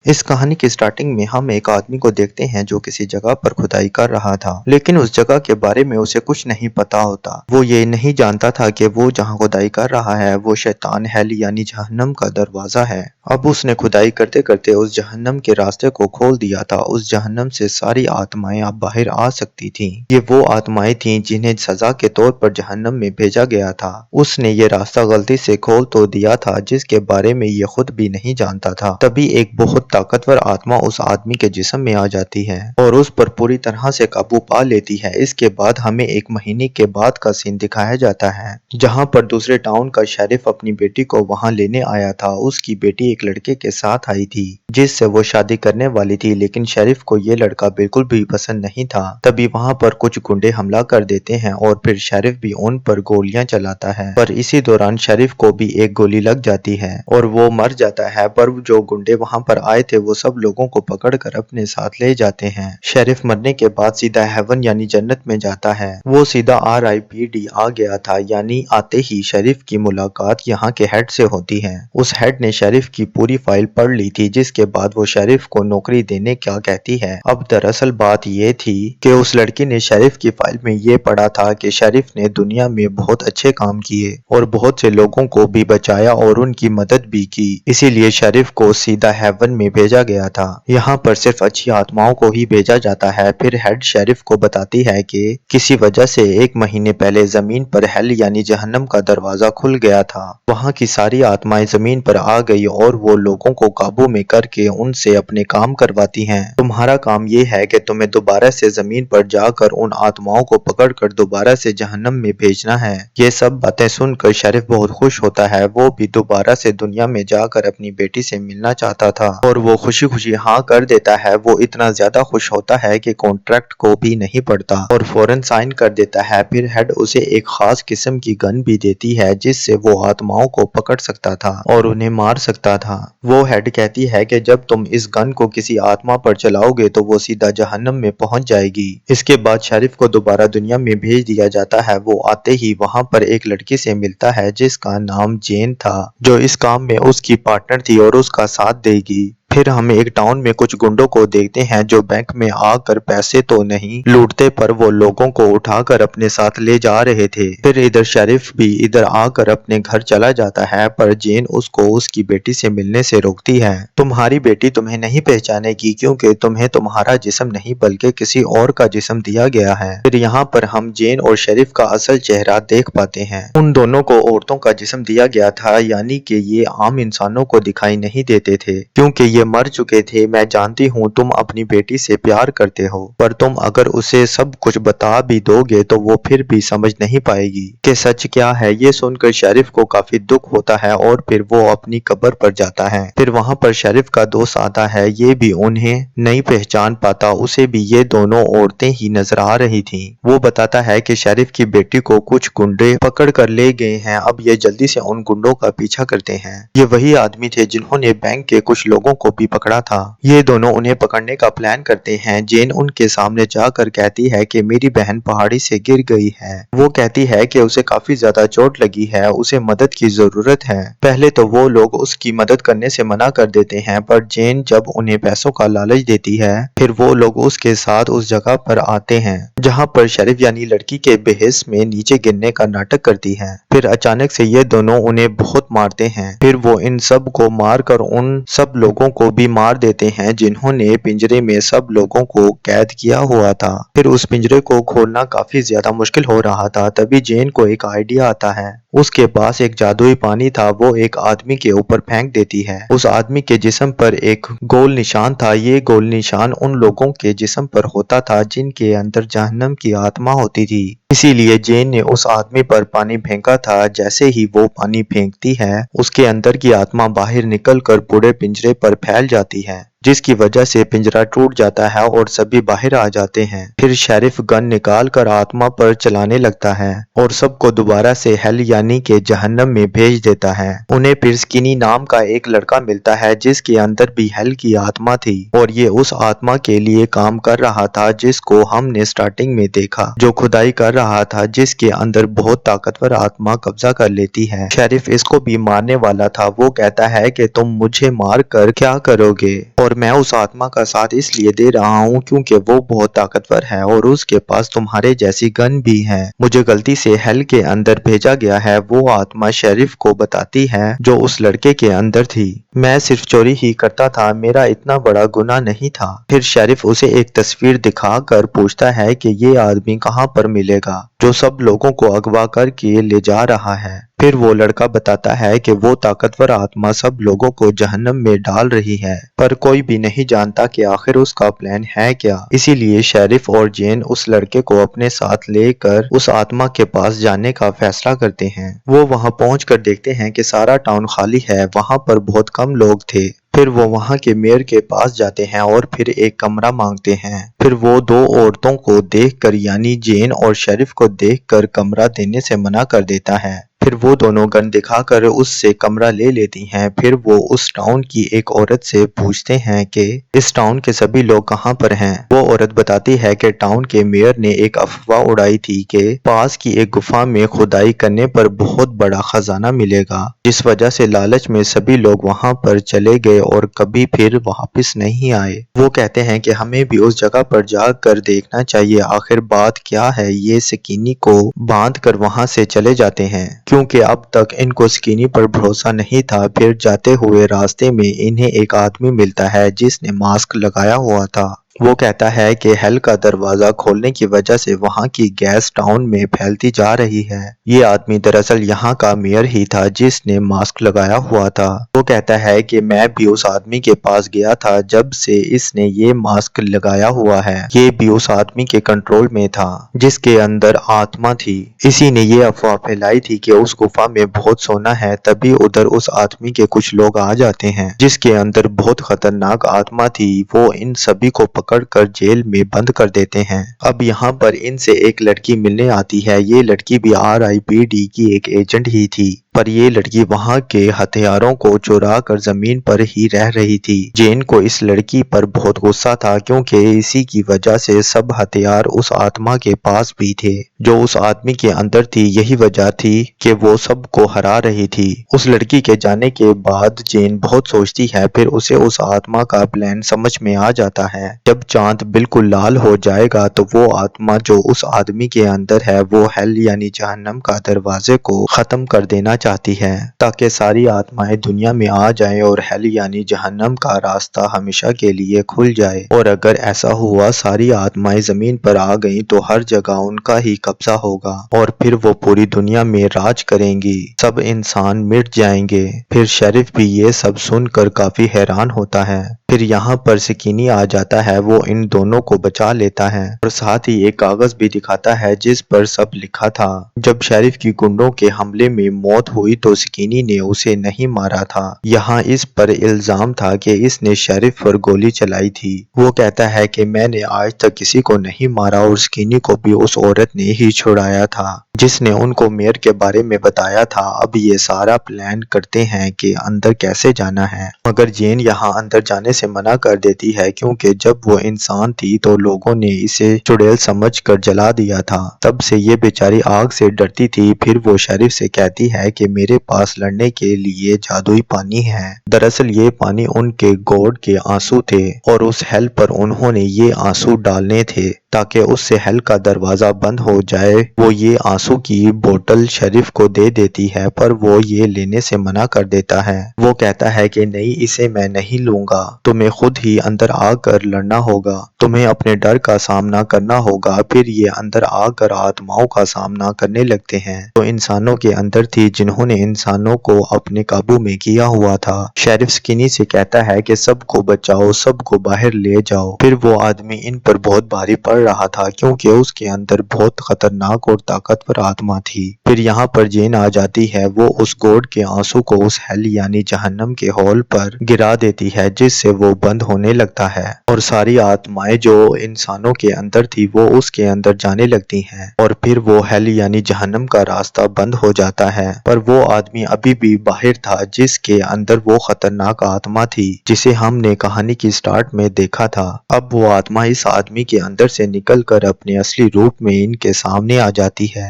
اس کہانی کی سٹارٹنگ میں ہم ایک آدمی کو دیکھتے ہیں جو کسی جگہ پر کھدائی کر رہا تھا، لیکن اس جگہ کے بارے میں اسے کچھ نہیں پتا ہوتا۔ وہ یہ نہیں جانتا تھا کہ وہ جہاں کھدائی کر رہا ہے وہ شیطان ہیل یعنی جہنم کا دروازہ ہے۔ اب اس نے کھدائی کرتے کرتے اس جہنم کے راستے کو کھول دیا تھا۔ اس جہنم سے ساری آتمائیں اب باہر آ سکتی تھیں۔ یہ وہ آتمائیں تھیں جنہیں سزا کے طور پر جہنم میں بھیجا گیا تھا۔ اس نے یہ راستہ غلطی سے کھول تو دیا تھا جس کے بارے میں یہ خود بھی نہیں جانتا تھا۔ تبھی ایک بہت طاقتور آتما اس آدمی کے جسم میں آ جاتی ہے اور اس پر پوری طرح سے قابو پا لیتی ہے۔ اس کے بعد ہمیں ایک مہینے کے بعد کا سین دکھایا جاتا ہے جہاں پر دوسرے ٹاؤن کا شریف اپنی بیٹی کو وہاں لینے آیا تھا۔ اس کی بیٹی ایک لڑکے کے ساتھ آئی تھی جس سے وہ شادی کرنے والی تھی، لیکن شریف کو یہ لڑکا بالکل بھی پسند نہیں تھا۔ تبھی وہاں پر کچھ گنڈے حملہ کر دیتے ہیں اور پھر شریف بھی ان پر گولیاں چلاتا ہے، پر اسی دوران شریف کو بھی ایک گولی لگ جاتی ہے اور وہ مر جاتا ہے۔ پر جو گنڈے وہاں پر آئے تھے وہ سب لوگوں کو پکڑ کر اپنے ساتھ لے جاتے ہیں۔ شریف مرنے کے بعد سیدھا ہیون یعنی جنت میں جاتا ہے۔ وہ سیدھا RIPD آ گیا تھا، یعنی آتے ہی شریف کی ملاقات یہاں کے ہیڈ سے ہوتی ہے۔ اس ہیڈ نے شریف کی پوری فائل پڑھ لی تھی، جس کے بعد وہ شریف کو نوکری دینے کیا کہتی ہے۔ اب دراصل بات یہ تھی کہ اس لڑکی نے شریف کی فائل میں یہ پڑھا تھا کہ شریف نے دنیا میں بہت اچھے کام کیے اور بہت سے لوگوں کو بھی بچایا اور ان کی مدد بھی کی، اسی لیے شریف کو سیدھا ہیون میں بھیجا گیا تھا۔ یہاں پر صرف اچھی آتماؤں کو ہی بھیجا جاتا ہے۔ پھر ہیڈ شریف کو بتاتی ہے کہ کسی وجہ سے 1 مہینے پہلے زمین پر ہیل یعنی جہنم کا دروازہ کھل گیا تھا۔ وہاں کی ساری آتمائیں زمین پر آ گئی اور وہ لوگوں کو قابو میں کر کے ان سے اپنے کام کرواتی ہیں۔ تمہارا کام یہ ہے کہ تمہیں دوبارہ سے زمین پر جا کر ان آتماؤں کو پکڑ کر دوبارہ سے جہنم میں بھیجنا ہے۔ یہ سب باتیں سن کر شریف بہت خوش ہوتا ہے۔ وہ بھی دوبارہ سے دنیا میں جا کر اپنی بیٹی سے ملنا چاہتا تھا اور وہ خوشی خوشی ہاں کر دیتا ہے۔ وہ اتنا زیادہ خوش ہوتا ہے کہ کانٹریکٹ کو بھی نہیں پڑھتا اور فوراً سائن کر دیتا ہے۔ پھر ہیڈ اسے ایک خاص قسم کی گن بھی دیتی ہے جس سے وہ آتماؤں کو پکڑ سکتا تھا اور انہیں مار سکتا تھا۔ وہ ہیڈ کہتی ہے کہ جب تم اس گن کو کسی آتما پر چلاؤ گے تو وہ سیدھا جہنم میں پہنچ جائے گی۔ اس کے بعد شریف کو دوبارہ دنیا میں بھیج دیا جاتا ہے۔ وہ آتے ہی وہاں پر ایک لڑکی سے ملتا ہے جس کا نام جین تھا، جو اس کام میں اس کی پارٹنر تھی اور اس کا ساتھ دے گی۔ پھر ہم ایک ٹاؤن میں کچھ گنڈوں کو دیکھتے ہیں جو بینک میں آ کر پیسے تو نہیں لوٹتے پر وہ لوگوں کو اٹھا کر اپنے ساتھ لے جا رہے تھے۔ پھر ادھر شریف بھی ادھر آ کر اپنے گھر چلا جاتا ہے، پر جین اس کو اس کی بیٹی سے ملنے سے روکتی ہے۔ تمہاری بیٹی تمہیں نہیں پہچانے گی کیونکہ تمہیں تمہارا جسم نہیں بلکہ کسی اور کا جسم دیا گیا ہے۔ پھر یہاں پر ہم جین اور شریف کا اصل چہرہ دیکھ پاتے ہیں۔ ان دونوں کو عورتوں کا جسم دیا گیا تھا، یعنی کہ یہ عام انسانوں کو دکھائی نہیں دیتے تھے کیونکہ یہ مر چکے تھے۔ میں جانتی ہوں تم اپنی بیٹی سے پیار کرتے ہو، پر تم اگر اسے سب کچھ بتا بھی دو گے تو وہ پھر بھی سمجھ نہیں پائے گی کہ سچ کیا ہے۔ یہ سن کر شریف کو کافی دکھ ہوتا ہے اور پھر وہ اپنی قبر پر جاتا ہے۔ پھر وہاں پر شریف کا دوست آتا ہے، یہ بھی انہیں نہیں پہچان پاتا، اسے بھی یہ دونوں عورتیں ہی نظر آ رہی تھیں۔ وہ بتاتا ہے کہ شریف کی بیٹی کو کچھ گنڈے پکڑ کر لے گئے ہیں، اب یہ جلدی سے ان گنڈوں کا پیچھا کرتے ہیں۔ یہ وہی آدمی تھے جنہوں نے بینک کے کچھ لوگوں کو بھی پکڑا تھا۔ یہ دونوں انہیں پکڑنے کا پلان کرتے ہیں۔ جین ان کے سامنے جا کر کہتی ہے کہ میری بہن پہاڑی سے گر گئی ہے۔ وہ کہتی ہے کہ اسے کافی زیادہ چوٹ لگی ہے، اسے مدد کی ضرورت ہے۔ پہلے تو وہ لوگ اس کی مدد کرنے سے منع کر دیتے ہیں، پر جین جب انہیں پیسوں کا لالچ دیتی ہے پھر وہ لوگ اس کے ساتھ اس جگہ پر آتے ہیں جہاں پر شریف یعنی لڑکی کے بےہوش میں نیچے گرنے کا ناٹک کرتی ہے۔ پھر اچانک سے یہ دونوں انہیں بہت مارتے ہیں۔ پھر وہ ان سب کو مار کر ان سب لوگوں کو بھی مار دیتے ہیں جنہوں نے پنجرے میں سب لوگوں کو قید کیا ہوا تھا۔ پھر اس پنجرے کو کھولنا کافی زیادہ مشکل ہو رہا تھا۔ تبھی جین کو ایک آئیڈیا آتا ہے۔ اس کے پاس ایک جادوئی پانی تھا، وہ ایک آدمی کے اوپر پھینک دیتی ہے۔ اس آدمی کے جسم پر ایک گول نشان تھا۔ یہ گول نشان ان لوگوں کے جسم پر ہوتا تھا جن کے اندر جہنم کی آتما ہوتی تھی، اسی لیے جین نے اس آدمی پر پانی پھینکا تھا۔ جیسے ہی وہ پانی پھینکتی ہے اس کے اندر کی آتما باہر نکل کر پورے پنجرے پر پھیل جاتی ہے، جس کی وجہ سے پنجرہ ٹوٹ جاتا ہے اور سبھی باہر آ جاتے ہیں۔ پھر شریف گن نکال کر آتما پر چلانے لگتا ہے اور سب کو دوبارہ سے ہیل یعنی کہ جہنم میں بھیج دیتا ہے۔ انہیں پھر سکینی نام کا ایک لڑکا ملتا ہے جس کے اندر بھی ہیل کی آتما تھی اور یہ اس آتما کے لیے کام کر رہا تھا جس کو ہم نے سٹارٹنگ میں دیکھا، جو کھدائی کر رہا تھا، جس کے اندر بہت طاقتور آتما قبضہ کر لیتی ہے۔ شریف اس کو بھی مارنے والا تھا۔ وہ کہتا ہے کہ تم مجھے مار کر کیا کرو گے، اور اور میں اس آتما کا ساتھ اس لیے دے رہا ہوں کیونکہ وہ بہت طاقتور ہے اور اس کے پاس تمہارے جیسی گن بھی ہے۔ مجھے غلطی سے ہیل کے اندر بھیجا گیا ہے۔ وہ آتما شیرف کو بتاتی ہے جو اس لڑکے کے اندر تھی۔ میں صرف چوری ہی کرتا تھا، میرا اتنا بڑا گناہ نہیں تھا۔ پھر شیرف اسے ایک تصویر دکھا کر پوچھتا ہے کہ یہ آدمی کہاں پر ملے گا جو سب لوگوں کو اغوا کر کے لے جا رہا ہے۔ پھر وہ لڑکا بتاتا ہے کہ وہ طاقتور آتما سب لوگوں کو جہنم میں ڈال رہی ہے، پر کوئی بھی نہیں جانتا کہ آخر اس کا پلان ہے کیا۔ اسی لیے شیرف اور جین اس لڑکے کو اپنے ساتھ لے کر اس آتما کے پاس جانے کا فیصلہ کرتے ہیں۔ وہ وہاں پہنچ کر دیکھتے ہیں کہ سارا ٹاؤن خالی ہے، وہاں پر بہت کم لوگ تھے۔ پھر وہ وہاں کے میئر کے پاس جاتے ہیں اور پھر ایک کمرہ مانگتے ہیں۔ پھر وہ دو عورتوں کو دیکھ کر یعنی جین اور شیرف کو دیکھ کر کمرہ دینے سے منع کر دیتا ہے۔ پھر وہ دونوں گن دکھا کر اس سے کمرہ لے لیتی ہیں۔ پھر وہ اس ٹاؤن کی ایک عورت سے پوچھتے ہیں کہ اس ٹاؤن کے سبھی لوگ کہاں پر ہیں۔ وہ عورت بتاتی ہے کہ ٹاؤن کے میئر نے ایک افواہ اڑائی تھی کہ پاس کی ایک گفا میں کھدائی کرنے پر بہت بڑا خزانہ ملے گا، جس وجہ سے لالچ میں سبھی لوگ وہاں پر چلے گئے اور کبھی پھر واپس نہیں آئے۔ وہ کہتے ہیں کہ ہمیں بھی اس جگہ پر جا کر دیکھنا چاہیے آخر بات کیا ہے۔ یہ سکینی کو باندھ کر وہاں سے چلے جاتے ہیں کیونکہ اب تک ان کو سکینی پر بھروسہ نہیں تھا۔ پھر جاتے ہوئے راستے میں انہیں ایک آدمی ملتا ہے جس نے ماسک لگایا ہوا تھا۔ وہ کہتا ہے کہ ہیل کا دروازہ کھولنے کی وجہ سے وہاں کی گیس ٹاؤن میں پھیلتی جا رہی ہے۔ یہ آدمی دراصل یہاں کا میئر ہی تھا جس نے ماسک لگایا ہوا تھا۔ وہ کہتا ہے کہ میں بھی اس آدمی کے پاس گیا تھا جب سے اس نے یہ ماسک لگایا ہوا ہے۔ یہ بھی اس آدمی کے کنٹرول میں تھا جس کے اندر آتما تھی۔ اسی نے یہ افواہ پھیلائی تھی کہ اس گفا میں بہت سونا ہے۔ تبھی ادھر اس آدمی کے کچھ لوگ آ جاتے ہیں جس کے اندر بہت خطرناک آتما تھی۔ وہ ان سبھی کو پکڑ کر جیل میں بند کر دیتے ہیں۔ اب یہاں پر ان سے ایک لڑکی ملنے آتی ہے۔ یہ لڑکی بھی RIPD کی ایک ایجنٹ ہی تھی، پر یہ لڑکی وہاں کے ہتھیاروں کو چورا کر زمین پر ہی رہ رہی تھی۔ جین کو اس لڑکی پر بہت غصہ تھا کیونکہ اسی کی وجہ سے سب ہتھیار اس آتما کے پاس بھی تھے جو اس آدمی کے اندر تھی۔ یہی وجہ تھی کہ وہ سب کو ہرا رہی تھی۔ اس لڑکی کے جانے کے بعد جین بہت سوچتی ہے، پھر اسے اس آتما کا پلان سمجھ میں آ جاتا ہے۔ جب چاند بالکل لال ہو جائے گا تو وہ آتما جو اس آدمی کے اندر ہے وہ ہیل یعنی جہنم کا دروازے کو ختم کر دینا چاہتی ہے تاکہ ساری آتمائیں دنیا میں آ جائیں اور ہیل یعنی جہنم کا راستہ ہمیشہ کے لیے کھل جائے۔ اور اگر ایسا ہوا ساری آتمائیں زمین پر آ گئیں تو ہر جگہ ان کا ہی قبضہ ہوگا اور پھر وہ پوری دنیا میں راج کریں گی، سب انسان مٹ جائیں گے۔ پھر شیرف بھی یہ سب سن کر کافی حیران ہوتا ہے۔ پھر یہاں پر سکینی آ جاتا ہے، وہ ان دونوں کو بچا لیتا ہے اور ساتھ ہی ایک کاغذ بھی دکھاتا ہے جس پر سب لکھا تھا۔ جب شیرف کی گنڈوں کے حملے میں موت ہوئی تو سکینی نے اسے نہیں مارا تھا۔ یہاں اس پر الزام تھا کہ اس نے شیرف پر گولی چلائی تھی۔ وہ کہتا ہے کہ میں نے آج تک کسی کو نہیں مارا اور سکینی کو بھی اس عورت نے ہی چھڑایا تھا جس نے ان کو میئر کے بارے میں بتایا تھا۔ اب یہ سارا پلان کرتے ہیں کہ اندر کیسے جانا ہے، مگر جین یہاں اندر جانے سے منع کر دیتی ہے کیونکہ جب وہ انسان تھی تو لوگوں نے اسے چڑیل سمجھ کر جلا دیا تھا، تب سے یہ بیچاری آگ سے ڈرتی تھی۔ پھر وہ شیرف سے کہتی ہے کہ میرے پاس لڑنے کے لیے جادوئی پانی ہے۔ دراصل یہ پانی ان کے گوڈ کے آنسو تھے اور اس ہیل پر انہوں نے یہ آنسو ڈالنے تھے تاکہ اس سے ہیل کا دروازہ بند ہو جائے۔ وہ یہ آنسو کی بوتل شیرف کو دے دیتی ہے پر وہ یہ لینے سے منع کر دیتا ہے۔ وہ کہتا ہے کہ نہیں، اسے میں نہیں لوں گا، تمہیں خود ہی اندر آ کر لڑنا ہوگا، تمہیں اپنے ڈر کا سامنا کرنا ہوگا۔ پھر یہ اندر آ کر آتماؤں کا سامنا کرنے لگتے ہیں جو انسانوں کے اندر تھی جنہوں نے انسانوں کو اپنے قابو میں کیا ہوا تھا۔ شیرف سکینی سے کہتا ہے کہ سب کو بچاؤ، سب کو باہر لے جاؤ۔ پھر وہ آدمی ان پر بہت بھاری پڑ رہا تھا کیونکہ اس کے اندر بہت خطرناک اور طاقتور آتما تھی۔ پھر یہاں پر جین آ جاتی ہے، وہ اس گوڈ کے آنسو کو اس ہیل یعنی جہنم کے ہول پر گرا دیتی ہے جس سے وہ بند ہونے لگتا ہے اور ساری آتمائیں جو انسانوں کے اندر تھی وہ اس کے اندر جانے لگتی ہیں اور پھر وہ ہیل یعنی جہنم کا راستہ بند ہو جاتا ہے۔ پر وہ آدمی ابھی بھی باہر تھا جس کے اندر وہ خطرناک آتما تھی جسے ہم نے کہانی کی سٹارٹ میں دیکھا تھا۔ اب وہ آتما اس آدمی کے اندر سے نکل کر اپنے اصلی روپ میں ان کے سامنے آ جاتی ہے